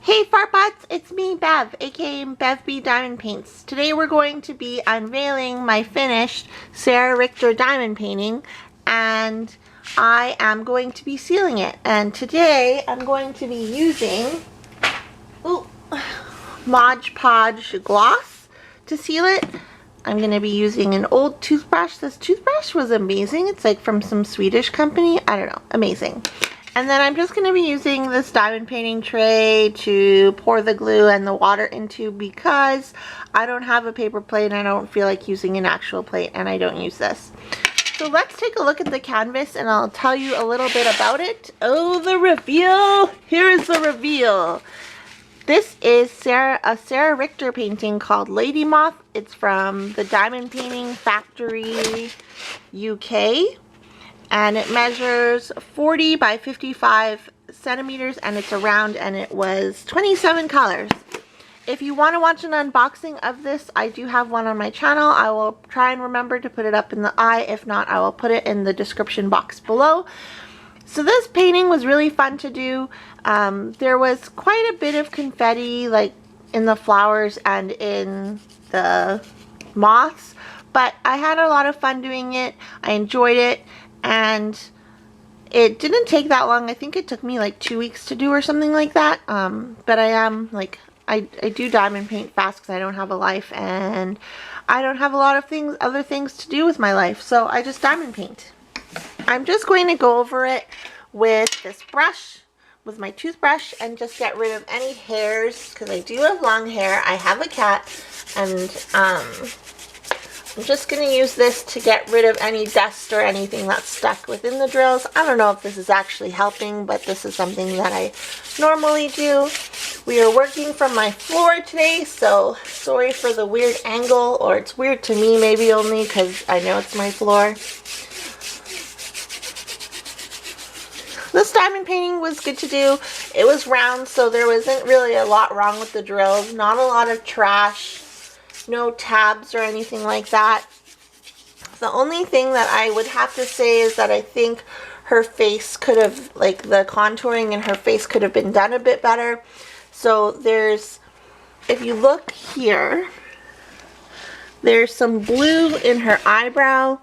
Hey Farpots, it's me Bev, aka Bev B Diamond Paints. Today we're going to be unveiling my finished Sarah Richter diamond painting, and I am going to be sealing it. And today I'm going to be using Podge Gloss to seal it. I'm going to be using an old toothbrush. This toothbrush was amazing. It's like from some Swedish company. I don't know. Amazing. And then I'm just going to be using this diamond painting tray to pour the glue and the water into because I don't have a paper plate and I don't feel like using an actual plate, and I don't use this. So let's take a look at the canvas and I'll tell you a little bit about it. Oh, the reveal! Here is the reveal. This is a Sarah Richter painting called Lady Moth. It's from the Diamond Painting Factory, UK. And it measures 40 by 55 centimeters, and it's a round, and it was 27 colors. If you want to watch an unboxing of this, I do have one on my channel. I will try and remember to put it up in the eye. If not, I will put it in the description box below. So this painting was really fun to do. There was quite a bit of confetti, like in the flowers and in the moths, but I had a lot of fun doing it. I enjoyed it. And it didn't take that long. I think it took me like 2 weeks to do or something like that. But I am like, I do diamond paint fast because I don't have a life and I don't have a lot of other things to do with my life. So I just diamond paint. I'm just going to go over it with this brush, with my toothbrush, and just get rid of any hairs because I do have long hair. I have a cat, and I'm just going to use this to get rid of any dust or anything that's stuck within the drills. I don't know if this is actually helping, but this is something that I normally do. We are working from my floor today, so sorry for the weird angle, or it's weird to me maybe only because I know it's my floor. This diamond painting was good to do. It was round, so there wasn't really a lot wrong with the drills. Not a lot of trash. No tabs or anything like that. The only thing that I would have to say is that I think her face could have, like the contouring in her face could have been done a bit better. So there's, if you look here, there's some blue in her eyebrow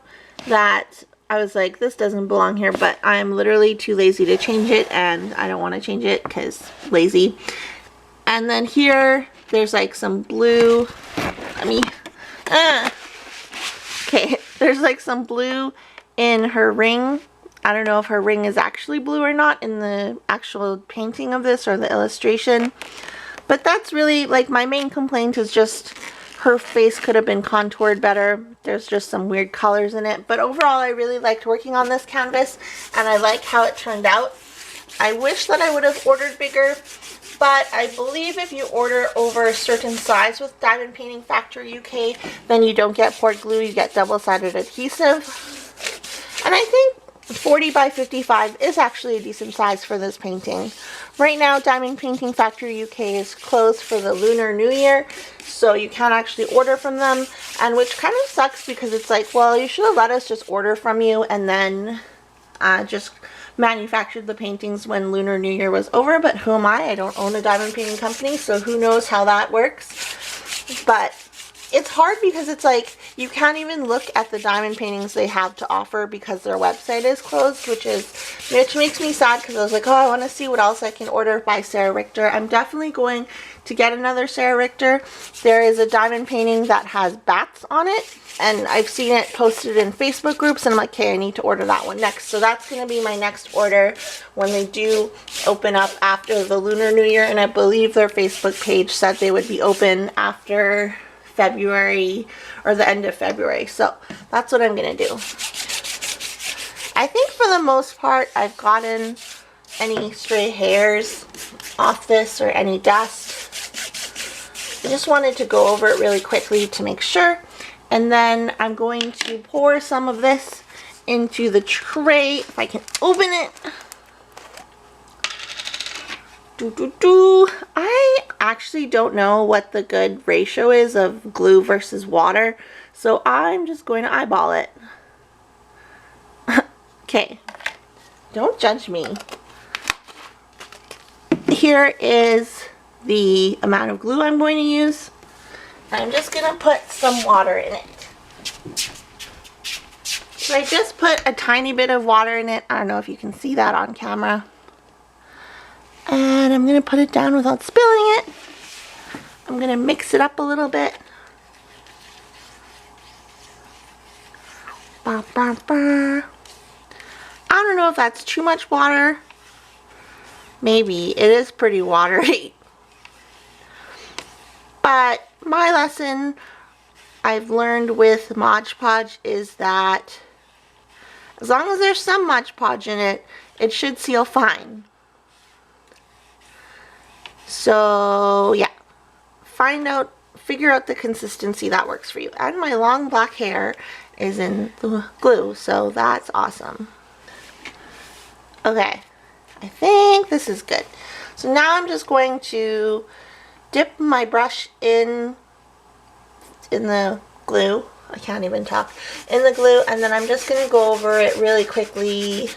that I was like, this doesn't belong here, but I'm literally too lazy to change it, and I don't want to change it because lazy. And then here, there's like some blue. Okay, there's like some blue in her ring. I don't know if her ring is actually blue or not in the actual painting of this or the illustration. But that's really, like, my main complaint is just her face could have been contoured better. There's just some weird colors in it. But overall, I really liked working on this canvas, and I like how it turned out. I wish that I would have ordered bigger, but I believe if you order over a certain size with Diamond Painting Factory UK, then you don't get poured glue, you get double-sided adhesive. And I think 40 by 55 is actually a decent size for this painting. Right now, Diamond Painting Factory UK is closed for the Lunar New Year, so you can't actually order from them, and which kind of sucks because it's like, well, you should have let us just order from you and then just manufactured the paintings when Lunar New Year was over. But who am I? I don't own a diamond painting company, so who knows how that works. But it's hard because it's like you can't even look at the diamond paintings they have to offer because their website is closed, which makes me sad because I was like, oh, I want to see what else I can order by Sarah Richter. I'm definitely going to get another Sarah Richter. There is a diamond painting that has bats on it, and I've seen it posted in Facebook groups, and I'm like, okay, I need to order that one next. So that's going to be my next order when they do open up after the Lunar New Year, and I believe their Facebook page said they would be open after February or the end of February. So that's what I'm going to do. I think for the most part I've gotten any stray hairs off this or any dust. I just wanted to go over it really quickly to make sure. And then I'm going to pour some of this into the tray, if I can open it. I actually don't know what the good ratio is of glue versus water, so I'm just going to eyeball it. Okay, don't judge me. Here is the amount of glue I'm going to use. I'm just going to put some water in it. So I just put a tiny bit of water in it. I don't know if you can see that on camera. And I'm going to put it down without spilling it. I'm going to mix it up a little bit. Ba, ba, ba. I don't know if that's too much water. Maybe. It is pretty watery. But my lesson I've learned with Mod Podge is that as long as there's some Mod Podge in it, it should seal fine. So yeah, figure out the consistency that works for you. And my long black hair is in the glue, so that's awesome. Okay, I think this is good. So now I'm just going to dip my brush in the glue. I can't even talk. In the glue, and then I'm just going to go over it really quickly.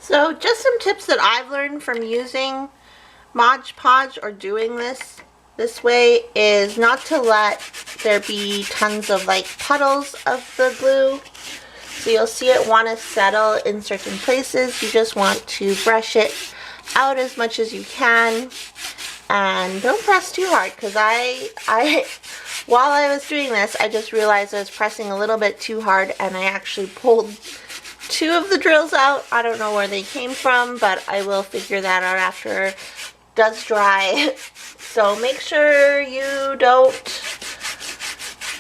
So just some tips that I've learned from using Mod Podge or doing this way is not to let there be tons of like puddles of the glue. So you'll see it want to settle in certain places. You just want to brush it out as much as you can, and don't press too hard, because while I was doing this, I just realized I was pressing a little bit too hard, and I actually pulled 2 of the drills out. I don't know where they came from, but I will figure that out after it does dry. So make sure you don't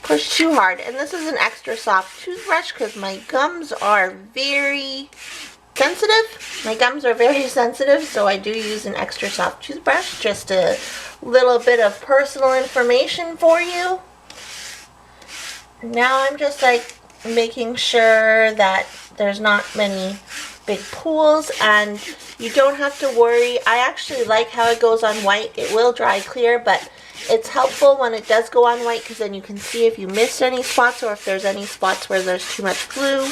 push too hard. And this is an extra soft toothbrush because my gums are very sensitive. My gums are very sensitive, so I do use an extra soft toothbrush. Just a little bit of personal information for you. Now I'm just like making sure that there's not many big pools, and you don't have to worry. I actually like how it goes on white. It will dry clear, but it's helpful when it does go on white, because then you can see if you missed any spots or if there's any spots where there's too much glue.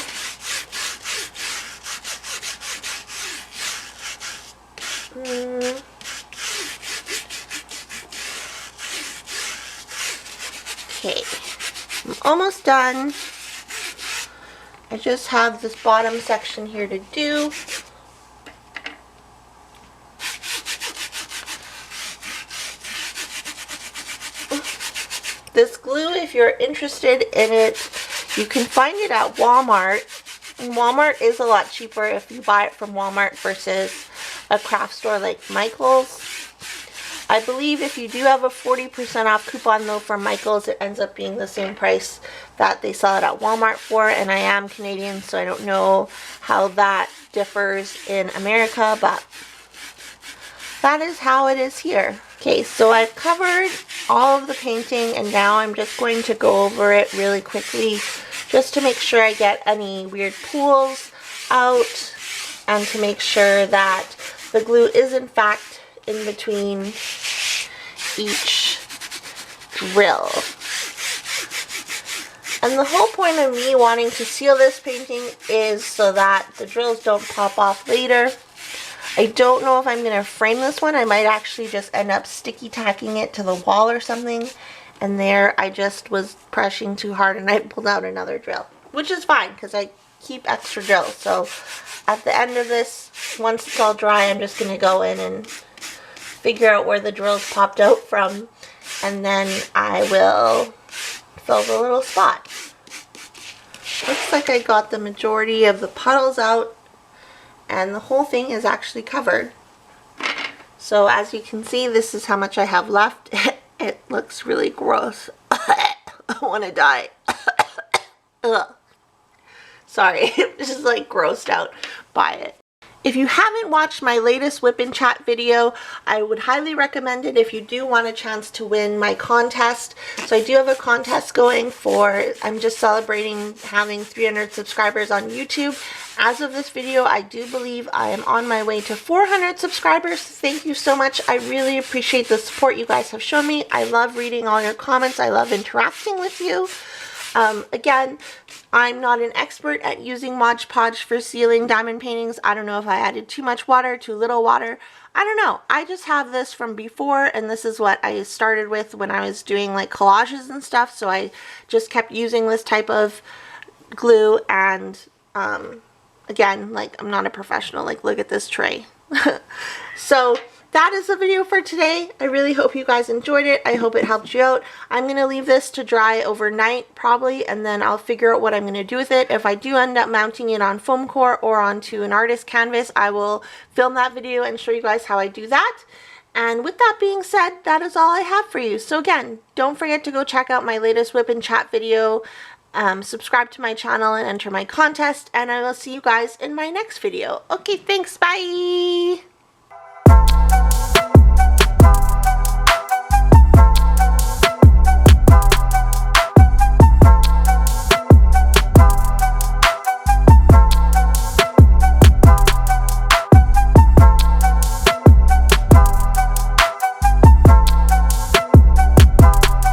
Okay, I'm almost done. I just have this bottom section here to do. This glue, if you're interested in it, you can find it at Walmart. And Walmart is a lot cheaper if you buy it from Walmart versus a craft store like Michael's. I believe if you do have a 40% off coupon though from Michael's, it ends up being the same price that they sell it at Walmart for, and I am Canadian, so I don't know how that differs in America, but that is how it is here. Okay, so I've covered all of the painting, and now I'm just going to go over it really quickly just to make sure I get any weird pools out, and to make sure that the glue is in fact in between each drill. And the whole point of me wanting to seal this painting is so that the drills don't pop off later. I don't know if I'm going to frame this one. I might actually just end up sticky tacking it to the wall or something. And there I just was pressing too hard and I pulled out another drill. Which is fine because I keep extra drills. So at the end of this, once it's all dry, I'm just going to go in and figure out where the drills popped out from, and then I will fill the little spot. Looks like I got the majority of the puddles out, and the whole thing is actually covered. So as you can see, this is how much I have left. It looks really gross. I want to die. Ugh. Sorry, I'm just like grossed out by it. If you haven't watched my latest Whip and Chat video, I would highly recommend it if you do want a chance to win my contest. So I do have a contest going for, I'm just celebrating having 300 subscribers on YouTube. As of this video, I do believe I am on my way to 400 subscribers. Thank you so much. I really appreciate the support you guys have shown me. I love reading all your comments. I love interacting with you. Again, I'm not an expert at using Mod Podge for sealing diamond paintings. I don't know if I added too much water, too little water. I don't know. I just have this from before, and this is what I started with when I was doing like collages and stuff. So I just kept using this type of glue, and again, like, I'm not a professional. Like, look at this tray. So that is the video for today. I really hope you guys enjoyed it. I hope it helped you out. I'm going to leave this to dry overnight probably, and then I'll figure out what I'm going to do with it. If I do end up mounting it on foam core or onto an artist canvas, I will film that video and show you guys how I do that. And with that being said, that is all I have for you. So again, don't forget to go check out my latest Whip and Chat video. Subscribe to my channel and enter my contest, and I will see you guys in my next video. Okay, thanks. Bye.